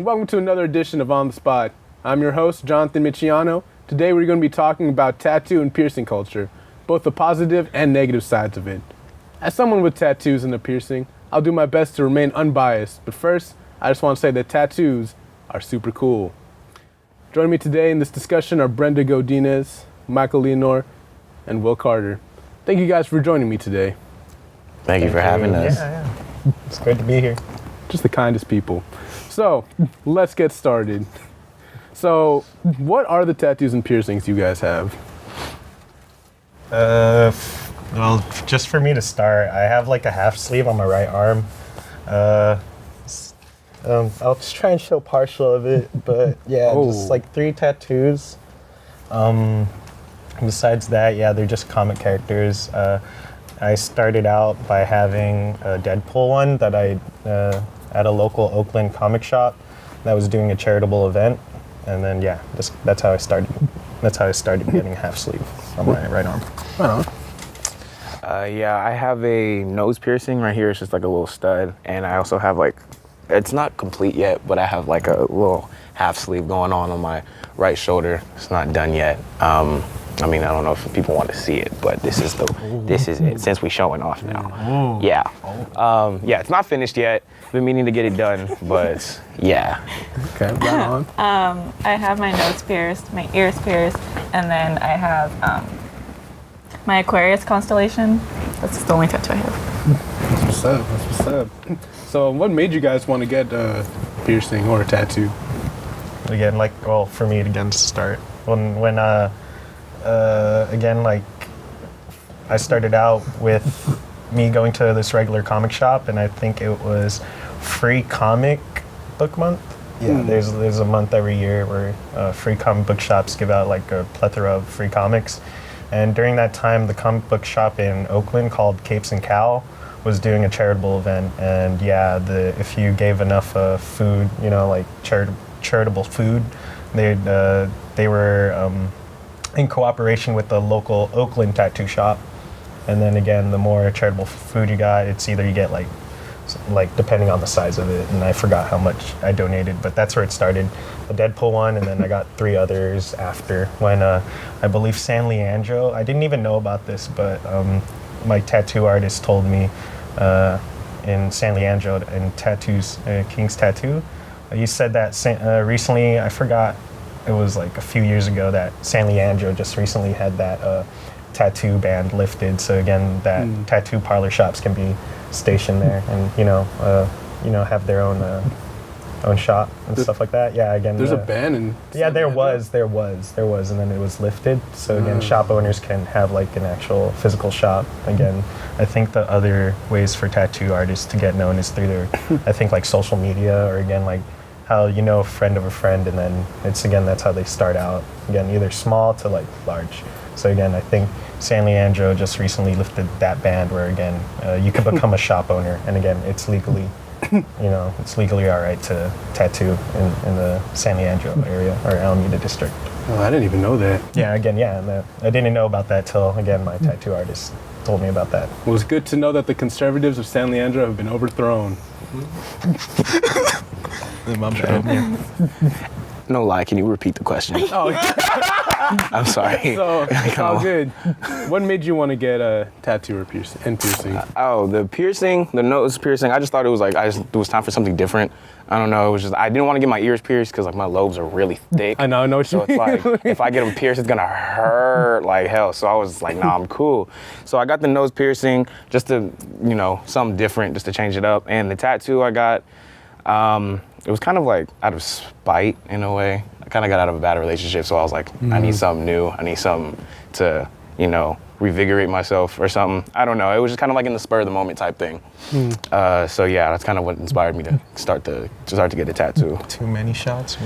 welcome to another edition of On the Spot. I'm your host, Jonathan Michiano. Today we're going to be talking about tattoo and piercing culture, both the positive and negative sides of it. As someone with tattoos and a piercing, I'll do my best to remain unbiased, but first, I just want to say that tattoos are super cool. Joining me today in this discussion are Brenda Godinez, Michael Leonore, and Will Carter. Thank you guys for joining me today. Thank you for having us. Yeah. It's great to be here. Just the kindest people. So, let's get started. So, what are the tattoos and piercings you guys have? Well, just for me to start, I have like a half sleeve on my right arm. I'll just try and show partial of it, but yeah, just like 3 tattoos. Besides that, yeah, they're just comic characters. I started out by having a Deadpool one that I at a local Oakland comic shop that was doing a charitable event, and then yeah, that's how I started. That's how I started getting a half sleeve on my right arm. Yeah, I have a nose piercing right here. It's just like a little stud, and I also have like, it's not complete yet, but I have like a little half sleeve going on my right shoulder. It's not done yet. I mean, I don't know if people want to see it, but this is it, since we're showing off now. Yeah. Yeah, it's not finished yet. Been meaning to get it done, but yeah. Okay, right on. I have my nose pierced, my ears pierced, and then I have my Aquarius constellation. That's the only tattoo I have. That's what's up, that's what's up. So what made you guys want to get a piercing or a tattoo? Again, like, well, for me, again, to start, when again, like, I started out with me going to this regular comic shop, and I think it was Free Comic Book Month. Yeah, there's a month every year where free comic book shops give out like a plethora of free comics. And during that time, the comic book shop in Oakland called Capes and Cow was doing a charitable event. And yeah, if you gave enough food, you know, like charitable food, they were in cooperation with the local Oakland tattoo shop. And then again, the more charitable food you got, it's either you get like depending on the size of it, and I forgot how much I donated, but that's where it started. The Deadpool one, and then I got 3 others after, when I believe San Leandro, I didn't even know about this, but my tattoo artist told me in San Leandro, in Tattoos, King's Tattoo, you said that recently, I forgot, it was like a few years ago that San Leandro just recently had that tattoo ban lifted. So again, that tattoo parlor shops can be stationed there, and you know, have their own shop and stuff like that. Yeah, again, there's a ban in. Yeah, there was, and then it was lifted. So again, shop owners can have like an actual physical shop. Again, I think the other ways for tattoo artists to get known is through their, I think like social media, or again like how you know a friend of a friend, and then that's how they start out. Again, either small to like large. So again, I think San Leandro just recently lifted that ban where again, you can become a shop owner, and again, it's legally, it's legally all right to tattoo in the San Leandro area or Alameda district. Oh, I didn't even know that. Yeah, again, yeah, I didn't know about that till again my tattoo artist told me about that. Well, it's good to know that the conservatives of San Leandro have been overthrown. My bad. No lie, can you repeat the question? Oh, I'm sorry. so it's all good. What made you want to get a tattoo or piercing? The piercing, the nose piercing, I just thought it was time for something different. I don't know, it was just, I didn't want to get my ears pierced because like my lobes are really thick. I know what you mean. So it's like, if I get them pierced, it's gonna hurt like hell. So I was like, nah, I'm cool. So I got the nose piercing just to, something different, just to change it up. And the tattoo I got, it was kind of like out of spite in a way. I kind of got out of a bad relationship, so I was like, I need something new. I need something to, revigorate myself or something. I don't know. It was just kind of like in the spur of the moment type thing. So yeah, that's kind of what inspired me to start to get a tattoo. Too many shots?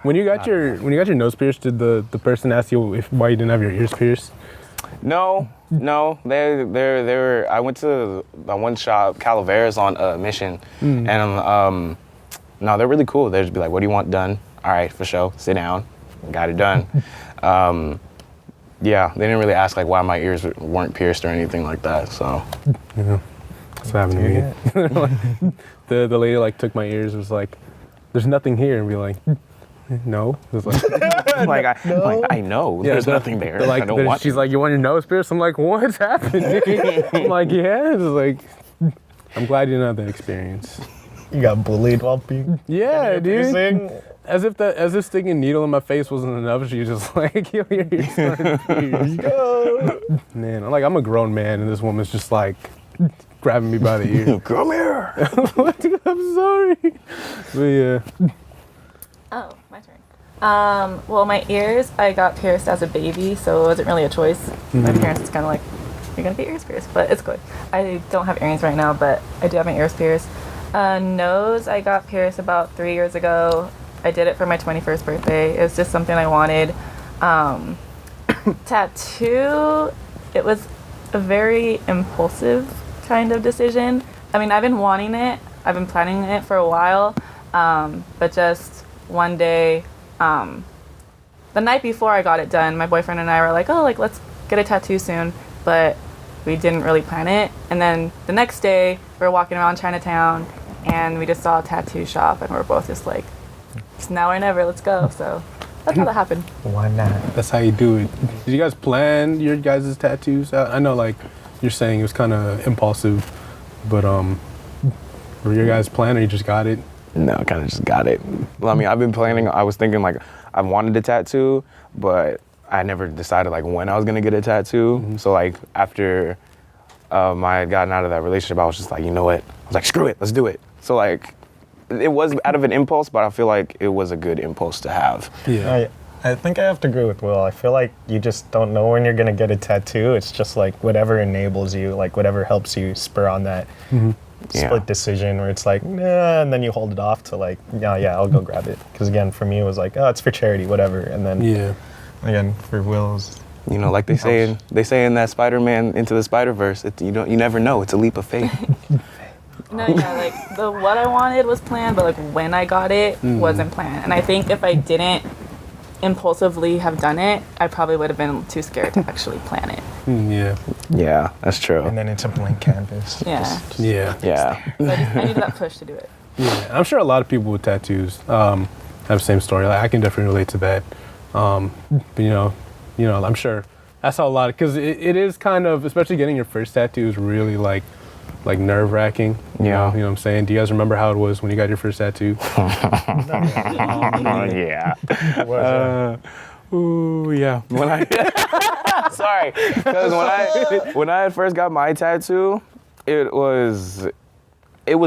When you got your nose pierced, did the person ask you why you didn't have your ears pierced? No. They were. I went to one shop, Calaveras, on Mission, and no, they're really cool. They just be like, "What do you want done?" All right, for sure. Sit down. Got it done. Yeah, they didn't really ask like why my ears weren't pierced or anything like that. So. Yeah. That's what happened to me. The lady like took my ears, was like, "There's nothing here," and be like, "No." It was like, I know. There's nothing there. they're like, I don't want she's to. like, "You want your nose pierced?" I'm like, "What's happening?" I'm like, "Yeah." It's like, I'm glad you didn't have that experience. You got bullied while being Yeah, dude. piercing? As if sticking a needle in my face wasn't enough. She was just like, "Yo, your ears started pierced." Go. Man, I'm a grown man, and this woman's just like grabbing me by the ear. Come here. I'm sorry. But yeah. Oh, my turn. Well, my ears, I got pierced as a baby, so it wasn't really a choice. My parents was kind of like, "You're gonna get your ears pierced," but it's good. I don't have earrings right now, but I do have my ears pierced. Nose, I got pierced about 3 years ago. I did it for my 21st birthday. It was just something I wanted. Tattoo, it was a very impulsive kind of decision. I mean, I've been wanting it. I've been planning it for a while. But just one day, the night before I got it done, my boyfriend and I were like, "Oh, like, let's get a tattoo soon." But we didn't really plan it. And then the next day, we were walking around Chinatown, and we just saw a tattoo shop, and we were both just like, "It's now or never, let's go." So that's how that happened. Why not? That's how you do it. Did you guys plan your guys' tattoos out? I know, like, you're saying it was kind of impulsive, but were your guys planning or you just got it? No, I kind of just got it. Well, I mean, I've been planning. I was thinking like I wanted a tattoo, but I never decided like when I was gonna get a tattoo. So like after I had gotten out of that relationship, I was just like, you know what? I was like, screw it, let's do it. So like, it was out of an impulse, but I feel like it was a good impulse to have. Yeah. I think I have to agree with Will. I feel like you just don't know when you're gonna get a tattoo. It's just like whatever enables you, like whatever helps you spur on that split decision where it's like, nah, and then you hold it off to like, yeah, I'll go grab it. Because again, for me, it was like, oh, it's for charity, whatever. And then again, for Will's, You know, like they say in that Spider-Man Into the Spider-Verse, you never know. It's a leap of faith. No, yeah, like what I wanted was planned, but like when I got it wasn't planned. And I think if I didn't impulsively have done it, I probably would have been too scared to actually plan it. Yeah, that's true. and then it's a blank canvas. Yeah. Yeah. So I needed that push to do it. Yeah, I'm sure a lot of people with tattoos have the same story. Like, I can definitely relate to that. But you know, I'm sure that's how a lot of, because it is kind of, especially getting your first tattoo is really like nerve-wracking. You know what I'm saying? Do you guys remember how it was when you got your first tattoo? Yeah. Ooh, yeah. When I sorry, because when I had first got my tattoo, it was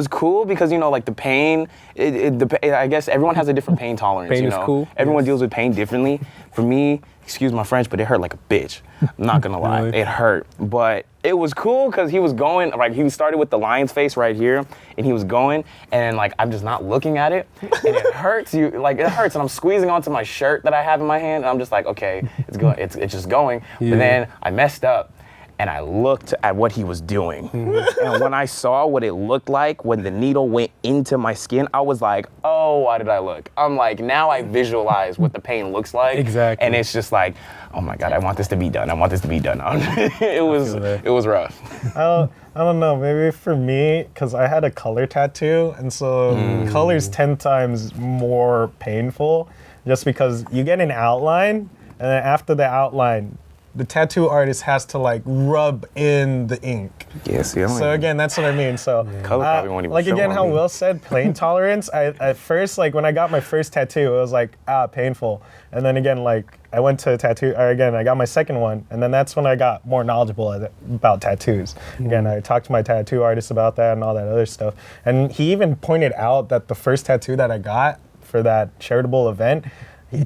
cool because like the pain. I guess everyone has a different pain tolerance. Pain is cool. Everyone deals with pain differently. For me, excuse my French, but it hurt like a bitch. I'm not gonna lie, Really? it hurt. But it was cool because he was going, like he started with the lion's face right here, and he was going, and like I'm just not looking at it, and it hurts. It hurts, and I'm squeezing onto my shirt that I have in my hand, and I'm just like, okay, it's going, it's just going. Yeah. But then I messed up. And I looked at what he was doing. And when I saw what it looked like when the needle went into my skin, I was like, oh, why did I look? I'm like, now I visualize what the pain looks like. Exactly. And it's just like, oh my God, I want this to be done. I want this to be done. It was rough. I don't know, maybe for me, because I had a color tattoo, and so color's 10 times more painful just because you get an outline, and then after the outline, the tattoo artist has to like rub in the ink. Yeah, see, So again, that's what I mean. So Color probably won't even like show again, on how me. Will said, pain tolerance. I at first, like when I got my first tattoo, it was like painful, and then again, like I went to a tattoo. Again, I got my second one, and then that's when I got more knowledgeable about tattoos. Again, I talked to my tattoo artist about that and all that other stuff, and he even pointed out that the first tattoo that I got for that charitable event,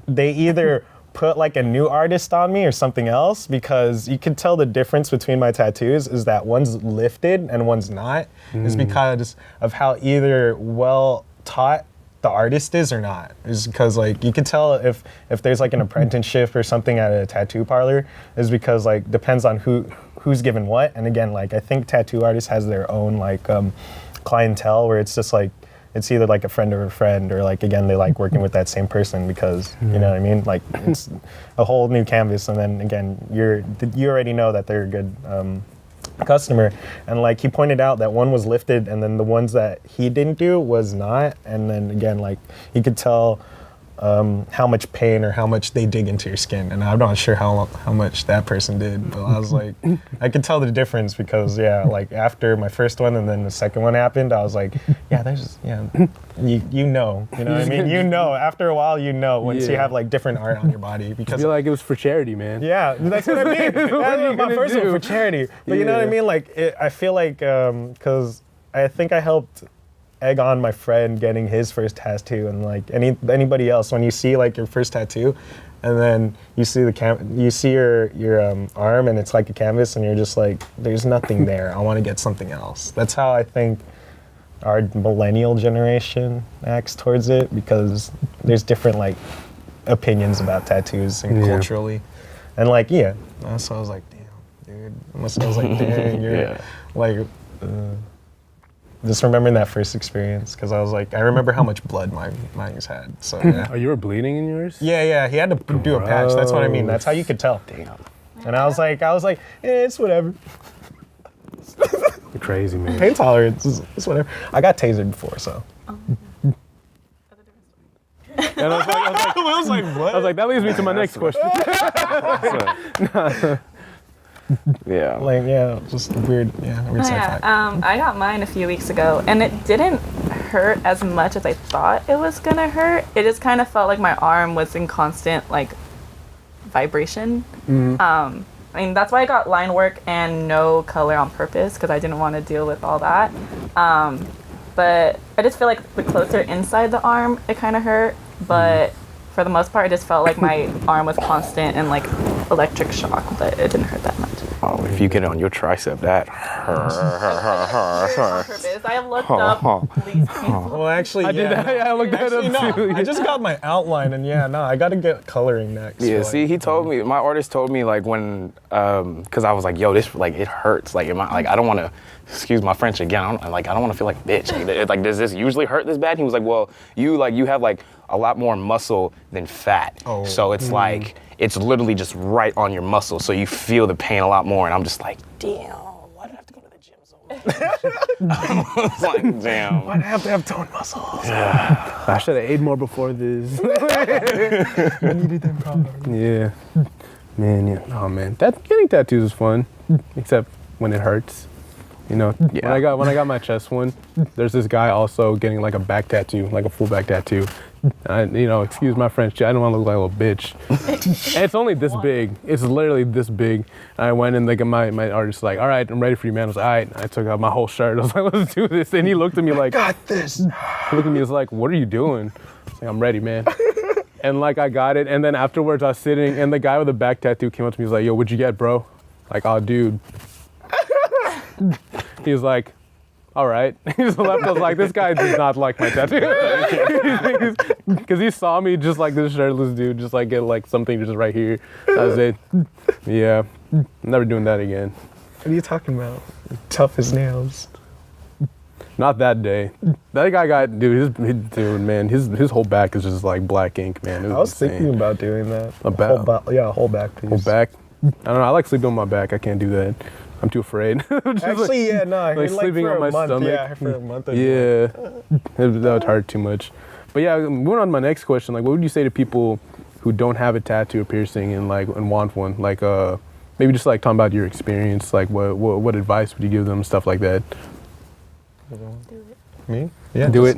they either put like a new artist on me or something else, because you could tell the difference between my tattoos is that one's lifted and one's not. Is because of how either well taught the artist is or not. Is because like you could tell if there's like an apprenticeship or something at a tattoo parlor, is because like depends on who's given what. And again, like I think tattoo artists has their own like clientele where it's just like it's either like a friend of a friend, or like again they like working with that same person because you know what I mean. Like it's a whole new canvas, and then again you already know that they're a good customer, and like he pointed out that one was lifted, and then the ones that he didn't do was not. And then again, like he could tell how much pain or how much they dig into your skin, and I'm not sure how much that person did, but I was like, I could tell the difference because like after my first one and then the second one happened, I was like, you know what I mean, after a while once you have like different art on your body, because I feel like it was for charity, man. Yeah, that's what I mean. That's my first one for charity, but you know what I mean, like I feel like because I think I helped egg on my friend getting his first tattoo, and like anybody else, when you see like your first tattoo and then you see your arm and it's like a canvas and you're just like, there's nothing there, I want to get something else. That's how I think our millennial generation acts towards it, because there's different like opinions about tattoos and culturally, and like so I was like, damn, dude. So I was like, dang, you're like just remembering that first experience, because I was like, I remember how much blood mine's had. So yeah. Oh, you were bleeding in yours? Yeah, he had to do a patch. That's what I mean. That's how you could tell. Damn. And I was like, it's whatever. You're crazy, man. Pain tolerance is whatever. I got tasered before, so. And I was like, what? I was like, that leads me to my next question. Yeah. Like, just weird side fact. I got mine a few weeks ago, and it didn't hurt as much as I thought it was gonna hurt. It just kind of felt like my arm was in constant like vibration. I mean, that's why I got line work and no color on purpose, because I didn't want to deal with all that. But I just feel like the closer inside the arm, it kind of hurt. But for the most part, I just felt like my arm was constant and like electric shock, but it didn't hurt that much. Oh, if you get it on your tricep, that hurt. On purpose. I looked up least painful. Well, actually, I did that. Yeah, I looked that up too. I just got my outline, and I got to get coloring next. Yeah, see, he told me, my artist told me like when, cause I was like, yo, this like it hurts. Like, I don't want to, excuse my French again. I don't want to feel like bitch. Like, does this usually hurt this bad? He was like, well, you have like a lot more muscle than fat. Oh. So it's like, it's literally just right on your muscle. So you feel the pain a lot more. And I'm just like, damn, why do I have to go to the gym so much? I was like, damn. Why do I have to have toned muscles? Yeah. I should have ate more before this. I needed them probably. Yeah. Man, yeah. Oh, man. Getting tattoos is fun, except when it hurts. You know, when I got my chest one, there's this guy also getting like a back tattoo, like a full back tattoo. Excuse my French, I don't want to look like a little bitch. And it's only this big. It's literally this big. And I went and like my artist like, all right, I'm ready for you, man. I was like, all right. I took out my whole shirt. I was like, let's do this. And he looked at me like, got this. He looked at me, he was like, what are you doing? I was like, I'm ready, man. And like I got it. And then afterwards I was sitting and the guy with the back tattoo came up to me, he was like, yo, what'd you get, bro? Like, oh, dude. He was like, all right. He just left. I was like, this guy does not like my tattoo. Because he saw me just like this shirtless dude, just like get like something just right here. That was it. Yeah. Never doing that again. What are you talking about? Tough as nails. Not that day. That guy got, dude, his whole back is just like black ink, man. I was thinking about doing that. A whole back piece. Whole back? I don't know. I like sleeping on my back. I can't do that. I'm too afraid. Actually, like sleeping on my stomach. Yeah, for a month. Yeah, that would hurt too much. But yeah, moving on to my next question. Like, what would you say to people who don't have a tattoo or piercing and want one? Like, maybe just like talking about your experience. Like, what advice would you give them? Stuff like that. Do it. Me? Yeah. Do it.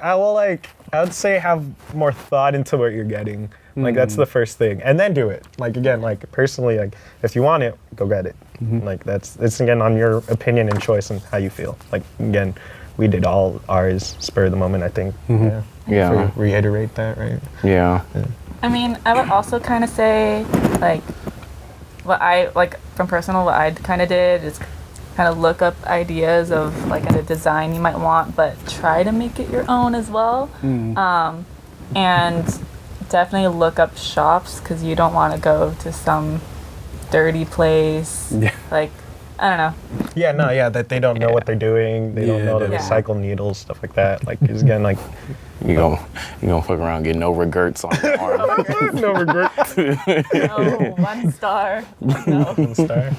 I would say have more thought into what you're getting. Like that's the first thing, and then do it. Like again, like personally, like if you want it, go get it. Like it's again on your opinion and choice and how you feel. Like again, we did all ours spur of the moment. I think. Yeah. Reiterate that, right? Yeah. I mean, I would also kind of say like what I kind of did is kind of look up ideas of like a design you might want, but try to make it your own as well. And definitely look up shops, because you don't want to go to some dirty place. Yeah. Like, I don't know. Yeah, that they don't know what they're doing. They don't know to recycle needles, stuff like that. Like, because again, like... You gonna fuck around and get no regrets on your arm. No regrets. No, 1 star. No. 1 star.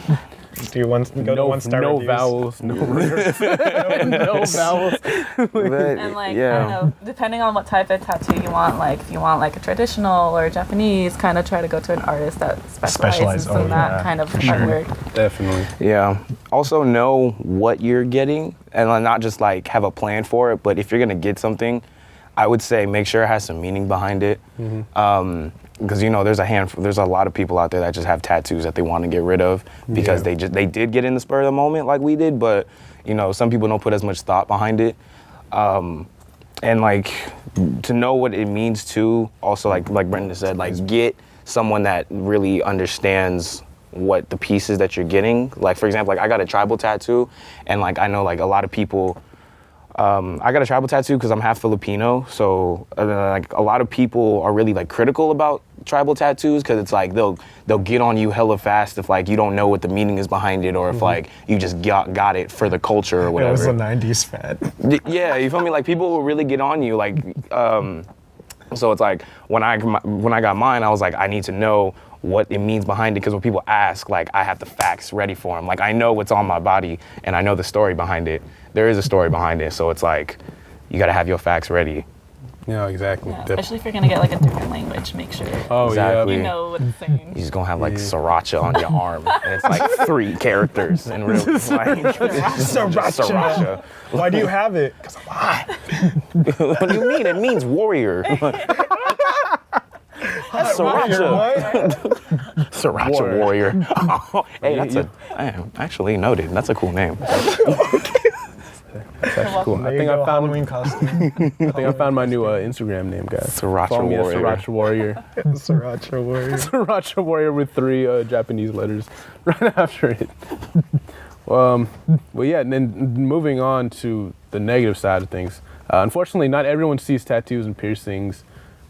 Do you want go to one star no reviews? vowels, no no vowels. And like, I don't know, depending on what type of tattoo you want, like if you want like a traditional or Japanese, kind of try to go to an artist that specializes in that kind of artwork. Definitely. Yeah. Also know what you're getting and not just like have a plan for it, but if you're gonna get something, I would say make sure it has some meaning behind it. Because you know there's a lot of people out there that just have tattoos that they want to get rid of because they did get in the spur of the moment like we did, but you know some people don't put as much thought behind it. And like to know what it means too. Also like Brendan said, like get someone that really understands what the pieces that you're getting. Like for example, like I got a tribal tattoo, and like I know like a lot of people. I got a tribal tattoo because I'm half Filipino, so like a lot of people are really like critical about tribal tattoos because it's like they'll get on you hella fast if like you don't know what the meaning is behind it, or if like you just got it for the culture or whatever. It was a 90s fad. Yeah, you feel me? Like people will really get on you. Like, so it's like when I got mine, I was like, I need to know what it means behind it, because when people ask, like I have the facts ready for them. Like I know what's on my body and I know the story behind it. There is a story behind it, so it's like you gotta have your facts ready. Yeah, exactly. Yeah, especially if you're gonna get like a different language, make sure Exactly. you know what it's saying. You're just gonna have like siracha on your arm, and it's like 3 characters, and really like sriracha. Why do you have it? Because I'm hot. What do you mean? It means warrior. Sriracha. Sriracha warrior. Hey, that's actually noted. That's a cool name. That's actually cool. There you go, Halloween costume. I think I found my new Instagram name, guys. Sriracha Follow me at warrior. Sriracha Warrior. Sriracha warrior. Sriracha Warrior with 3 Japanese letters right after it. Well, yeah, and then moving on to the negative side of things. Unfortunately, not everyone sees tattoos and piercings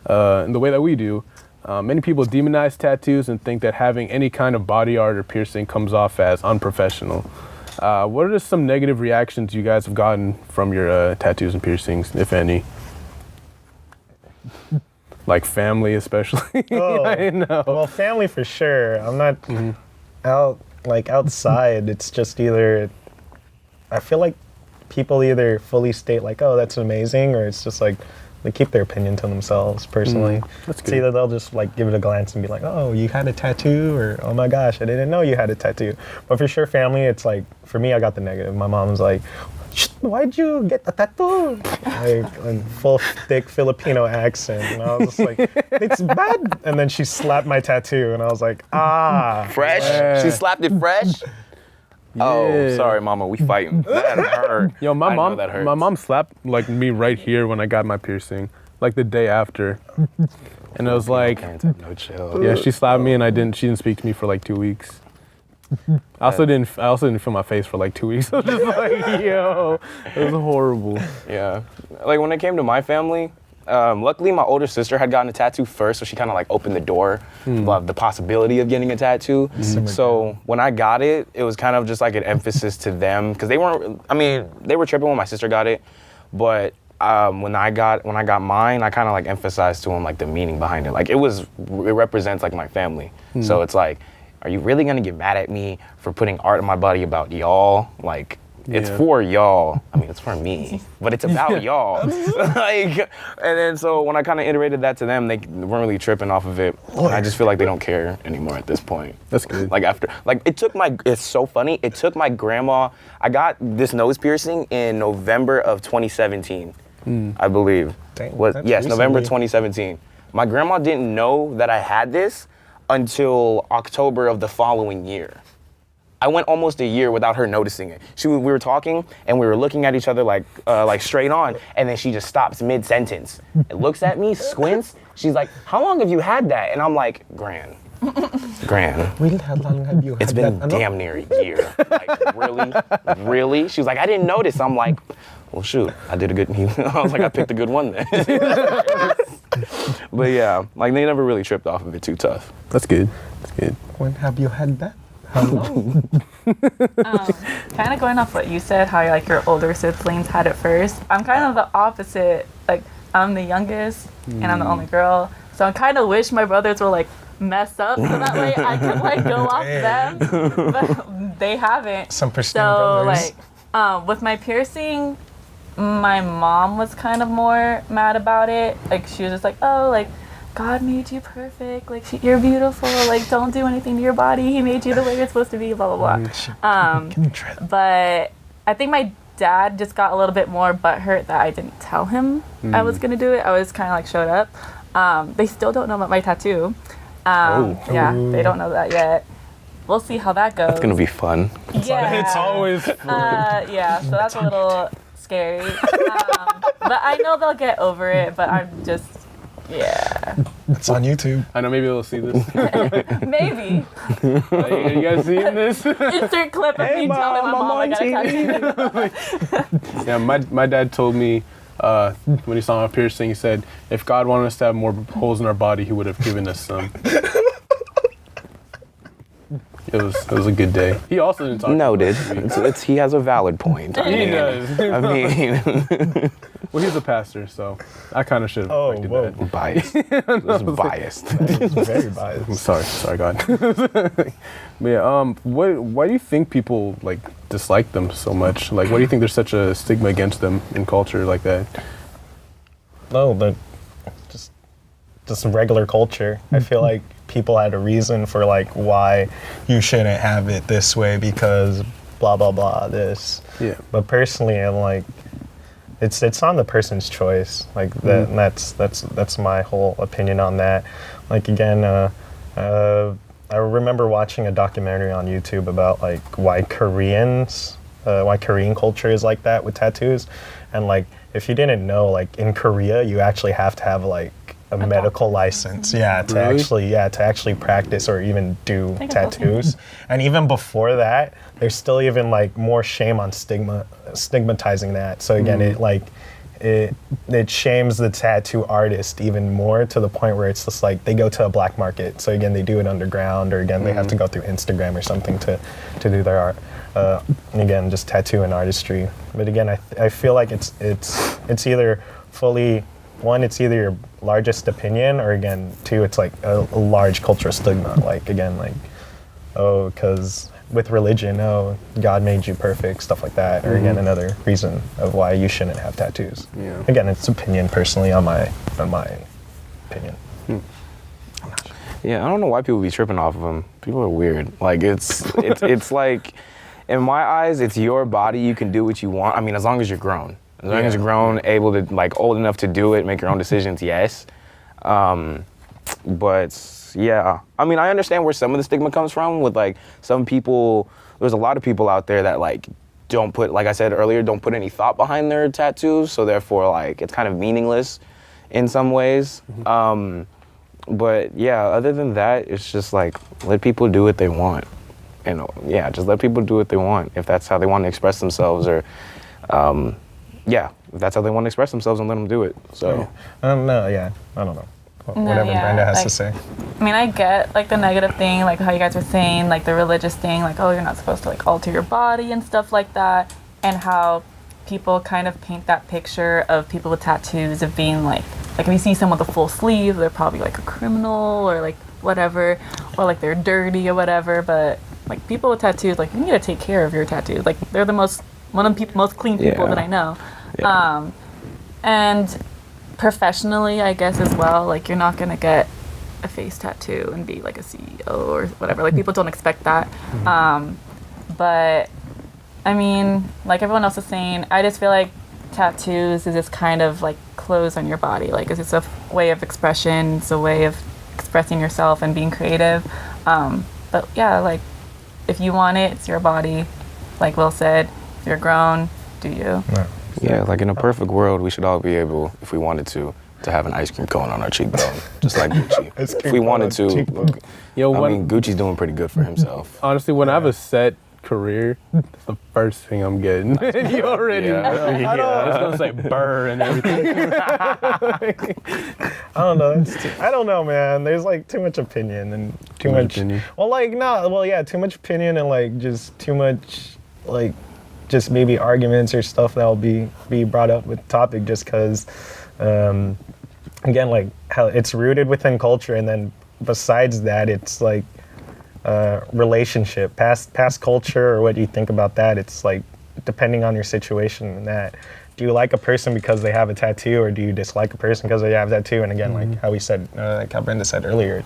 in the way that we do. Many people demonize tattoos and think that having any kind of body art or piercing comes off as unprofessional. What are just some negative reactions you guys have gotten from your tattoos and piercings, if any? Like family, especially. Oh, I know. Well, family for sure. I'm not outside. It's just either, I feel like people either fully state like, oh, that's amazing, or it's just like, they keep their opinion to themselves personally. That's It's good. either they'll just like give it a glance and be like, oh, you had a tattoo, or oh my gosh, I didn't know you had a tattoo. But for sure, family, it's like, for me, I got the negative. My mom's like, why'd you get a tattoo? Like, in full thick Filipino accent. And I was just like, it's bad. And then she slapped my tattoo, and I was like, ah. Fresh? Yeah. She slapped it fresh? Oh, Yeah. sorry, mama, we fighting. That hurt. Yo, my I know mom, that hurts. my mom slapped like me right here when I got my piercing, like the day after, and it was like, Parents have no chill. yeah, she slapped me and she didn't speak to me for like 2 weeks. I also didn't feel my face for like 2 weeks. I was just like, yo, it was horrible. Yeah. Like when it came to my family, luckily my older sister had gotten a tattoo first, so she kind of like opened the door of the possibility of getting a tattoo. So when I got it, it was kind of just like an emphasis to them, because they were tripping when my sister got it, but when I got mine, I kind of like emphasized to them like the meaning behind it. Like it represents like my family. So it's like, are you really gonna get mad at me for putting art on my body about y'all? Like, it's Yeah. for y'all. I mean, it's for me, but it's about y'all. Like, and then so when I kind of iterated that to them, they weren't really tripping off of it. And I just feel like they don't care anymore at this point. That's good. Like it's so funny. It took my grandma. I got this nose piercing in November of 2017, I believe. Dang, that's Yes, November recently. 2017. My grandma didn't know that I had this until October of the following year. I went almost a year without her noticing it. We were talking and we were looking at each other like straight on, and then she just stops mid-sentence and looks at me, squints. She's like, "How long have you had that?" And I'm like, "Gran." How long have you had It's been that? damn near a year. Like, really? She was like, "I didn't notice." I'm like, "Well, shoot, I did a good." I was like, "I picked a good one then." But yeah, like they never really tripped off of it too tough. That's good. That's good. When have you had that? How long? Kind of going off what you said, how like your older siblings had it first. I'm kind of the opposite. Like I'm the youngest and I'm the only girl, so I kind of wish my brothers were like mess up so that way I can like go off them, but they haven't. Some pristine So brothers. like with my piercing, my mom was kind of more mad about it. Like she was just like, oh, like God made you perfect, like you're beautiful, like don't do anything to your body, he made you the way you're supposed to be, blah blah blah. But I think my dad just got a little bit more butthurt that I didn't tell him I was gonna do it. I was kind of like showed up. They still don't know about my tattoo. Yeah, they don't know that yet. We'll see how that goes. It's gonna be fun. Yeah, It's always yeah, so that's a little scary. But I know they'll get over it. But I'm just, yeah, It's on YouTube. I know maybe they'll see this. maybe. Hey, you guys seeing this? Insert clip of me telling my mom I got a tattoo. Yeah, my dad told me when he saw my piercing, he said, if God wanted us to have more holes in our body, he would have given us some. It was a good day. He also didn't talk. Noted. He has a valid point. He does. I mean, Well, he's a pastor, so I kind of should have Oh, expected whoa. that. biased. It's biased. It's very biased. Sorry, God. But yeah, why do you think people like dislike them so much? Like, why do you think there's such a stigma against them in culture like that? No, but just regular culture. I feel like people had a reason for like why you shouldn't have it this way because blah blah blah this. Yeah. But personally, I'm like, it's on the person's choice. Like that. And that's my whole opinion on that. Like again, I remember watching a documentary on YouTube about like why Korean culture is like that with tattoos, and like if you didn't know, like in Korea you actually have to have like a medical license, Really? to actually practice or even do tattoos. And even before that, there's still even like more shame on stigmatizing that. So again, it shames the tattoo artist even more to the point where it's just like they go to a black market. So again, they do it underground, or again, they have to go through Instagram or something to do their art. Again, just tattoo and artistry. But again, I feel like it's either fully, one, it's either your largest opinion, or again, two, it's like a large cultural stigma. Like again, like, oh, because with religion, oh, God made you perfect, stuff like that. Or again, another reason of why you shouldn't have tattoos. Yeah. Again, it's opinion personally on my opinion. Yeah, I don't know why people be tripping off of them. People are weird. Like it's like, in my eyes, it's your body. You can do what you want. I mean, as long as you're grown. As long as you're grown, able to, like, old enough to do it, make your own decisions, yes. But yeah, I mean, I understand where some of the stigma comes from with like some people. There's a lot of people out there that like don't put, like I said earlier, don't put any thought behind their tattoos. So therefore, like, it's kind of meaningless in some ways. But yeah, other than that, it's just like, let people do what they want. And yeah, just let people do what they want. If that's how they want to express themselves, or yeah, if that's how they want to express themselves, and let them do it. So I don't know. Yeah, I don't know. No, Whatever yeah, Brenda has to like- say. I mean, I get like the negative thing, like how you guys were saying, like the religious thing, like, oh, you're not supposed to like alter your body and stuff like that, and how people kind of paint that picture of people with tattoos of being like if you see someone with a full sleeve, they're probably like a criminal or like whatever, or like they're dirty or whatever. But like people with tattoos, like you need to take care of your tattoos. Like they're the most clean people that I know. Yeah. And professionally, I guess as well, like you're not gonna get a face tattoo and be like a CEO or whatever. Like people don't expect that. But I mean, like everyone else is saying, I just feel like tattoos is this kind of like clothes on your body. Like it's just a way of expression. It's a way of expressing yourself and being creative. But yeah, like if you want it, it's your body. Like Will said, if you're grown, do you? yeah, like in a perfect world, we should all be able, if we wanted to have an ice cream cone on our cheekbone, just like Gucci. Ice If cream we cone wanted on to, cheekbone. Yo, I mean, Gucci's doing pretty good for himself. honestly, when I have a set career, that's the first thing I'm getting. You already Yeah. know. I was gonna say burr and everything. I don't know. I don't know, man. There's like too much opinion and too much. opinion. Well, like too much opinion and like just too much like just maybe arguments or stuff that'll be brought up with the topic just because again, like how it's rooted within culture, and then besides that, it's like relationship, past culture, or what you think about that. It's like depending on your situation and that. Do you like a person because they have a tattoo, or do you dislike a person because they have a tattoo? And again, like how we said, like how Brenda said earlier, it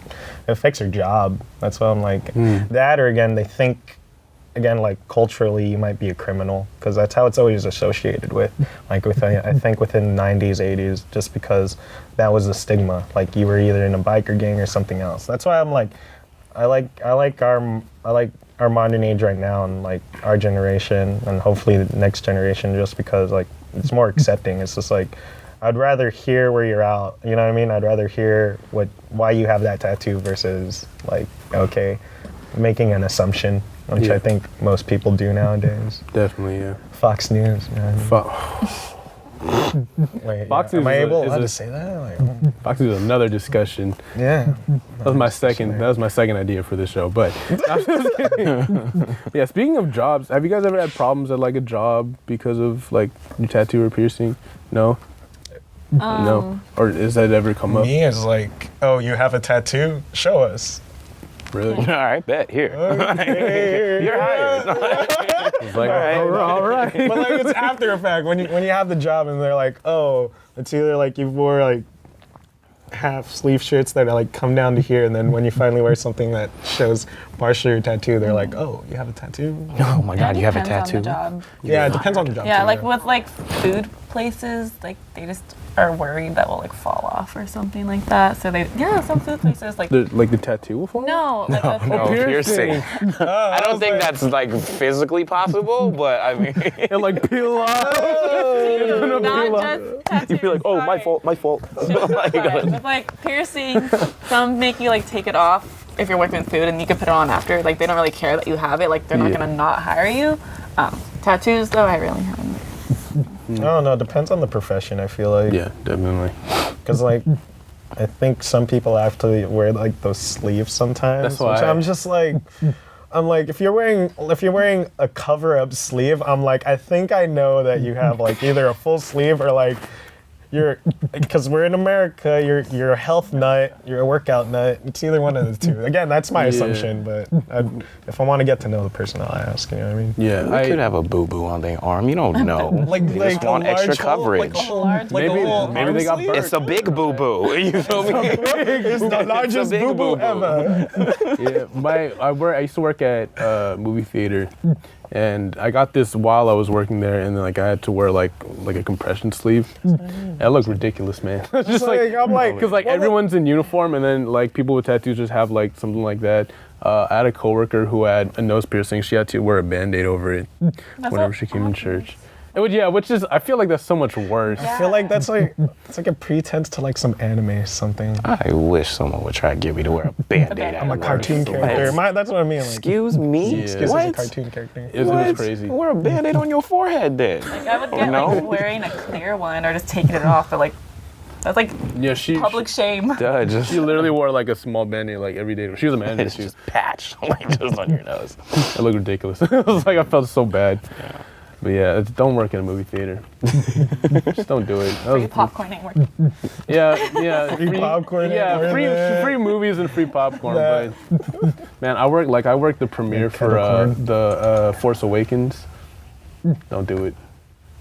affects your job. That's why I'm like that. Or again, they think, again, like culturally, you might be a criminal because that's how it's always associated with. Like I think within the 90s, 80s, just because that was the stigma. Like you were either in a biker gang or something else. That's why I'm like, I like our modern age right now, and like our generation, and hopefully the next generation, just because like it's more accepting. It's just like I'd rather hear where you're out. You know what I mean? I'd rather hear why you have that tattoo versus like making an assumption, which I think most people do nowadays. Definitely, yeah. Fox News, man. Wait, Fox am News I able is to say that? Like, Fox News is another discussion. yeah. That was my second idea for the show. But yeah, speaking of jobs, have you guys ever had problems at like a job because of like your tattoo or piercing? No. No. Or has that ever come up? Me is like, oh, you have a tattoo? Show us. Really? All right, bet here. You're hired. It's like, all right. But like it's after a fact when you have the job and they're like, oh, it's either like you wore like half sleeve shirts that like come down to here, and then when you finally wear something that shows partially your tattoo, they're like, oh, you have a tattoo? Oh my God, you have a Depends tattoo. on the job. Yeah, it depends on the job. Yeah, too, like with like food places, like they just are worried that will like fall off or something like that. So some food places like Like the tattoo will fall? no, like a No, piercing. Oh, I don't think that's like physically possible, but I mean, And like peel off. tattoo, not just tattoo. you'd be like, oh, my fault. With like piercing, some make you like take it off if you're working with food, and you can put it on after. Like they don't really care that you have it. Like they're not gonna not hire you. Tattoos though, I really haven't. I don't know. It depends on the profession, I feel like. Yeah, definitely. Because like, I think some people have to wear like those sleeves sometimes. That's why which I'm just like, if you're wearing a cover-up sleeve, I'm like, I think I know that you have like either a full sleeve or like because we're in America, you're a health nut, you're a workout nut. It's either one of the two. Again, that's my assumption, but if I want to get to know the person, I'll ask. You know what I mean? Yeah, I could have a boo-boo on their arm. You don't know. You just want extra coverage. maybe they got burnt. It's a big boo-boo. You feel me? It's the largest boo-boo ever. Yeah, I used to work at a movie theater, and I got this while I was working there, and then like I had to wear like a compression sleeve. That looked ridiculous, man. Just I'm like, because like everyone's in uniform, and then like people with tattoos just have like something like that. I had a coworker who had a nose piercing. She had to wear a Band-Aid over it whenever she came in church. Which is, I feel like that's so much worse. I feel like that's like it's like a pretense to like some anime or something. I wish someone would try to get me to wear a Band-Aid. I'm a cartoon character. That's what I mean. Like, Excuse me? Yeah. like a cartoon character. It was crazy. Wear a Band-Aid on your forehead then. Like I would get like wearing a clear one or just taking it off, but like that's like public shame. She literally wore like a small Band-Aid like every day. She was a manager. It's just patched, like just on your nose. It looked ridiculous. It was like I felt so bad. Yeah. But yeah, don't work in a movie theater. Just don't do it. Free popcorn ain't working. Yeah. Free popcorn. Yeah, free movies and free popcorn. But man, I worked the premiere for the Force Awakens. Don't do it.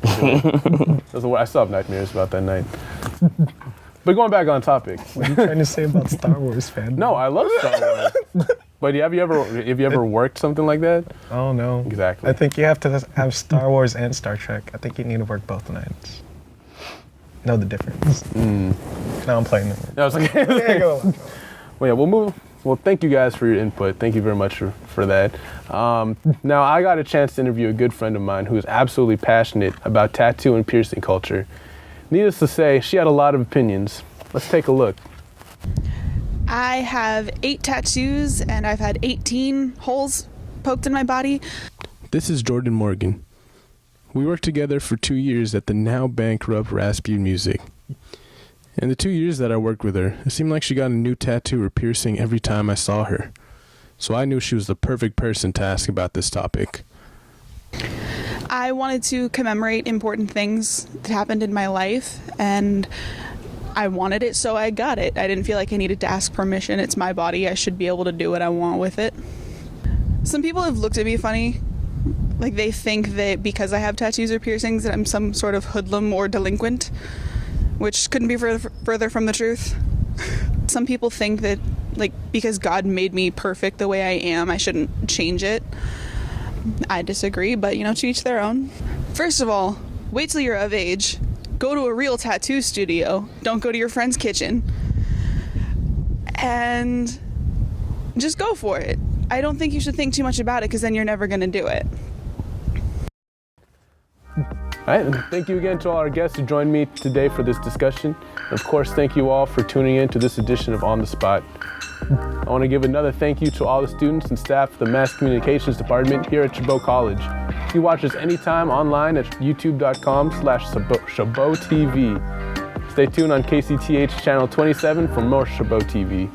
I still have nightmares about that night. But going back on topic. What are you trying to say about Star Wars, fan? No, I love Star Wars. But have you ever worked something like that? Oh no. Exactly. I think you have to have Star Wars and Star Trek. I think you need to work both nights. Know the difference. Now I'm playing it. I was like, Yeah, go. well, yeah, we'll move. Well, thank you guys for your input. Thank you very much for that. Now, I got a chance to interview a good friend of mine who is absolutely passionate about tattoo and piercing culture. Needless to say, she had a lot of opinions. Let's take a look. I have 8 tattoos and I've had 18 holes poked in my body. This is Jordan Morgan. We worked together for 2 years at the now bankrupt Rasputin Music. In the 2 years that I worked with her, it seemed like she got a new tattoo or piercing every time I saw her. So I knew she was the perfect person to ask about this topic. I wanted to commemorate important things that happened in my life, and I wanted it, so I got it. I didn't feel like I needed to ask permission. It's my body. I should be able to do what I want with it. Some people have looked at me funny. Like, they think that because I have tattoos or piercings that I'm some sort of hoodlum or delinquent, which couldn't be further from the truth. Some people think that, like, because God made me perfect the way I am, I shouldn't change it. I disagree, but, to each their own. First of all, wait till you're of age. Go to a real tattoo studio. Don't go to your friend's kitchen. And just go for it. I don't think you should think too much about it, because then you're never going to do it. All right, and thank you again to all our guests who joined me today for this discussion. And of course, thank you all for tuning in to this edition of On the Spot. I want to give another thank you to all the students and staff of the Mass Communications Department here at Chabot College. You can watch us anytime online at youtube.com/Chabot TV. Stay tuned on KCTH Channel 27 for more Chabot TV.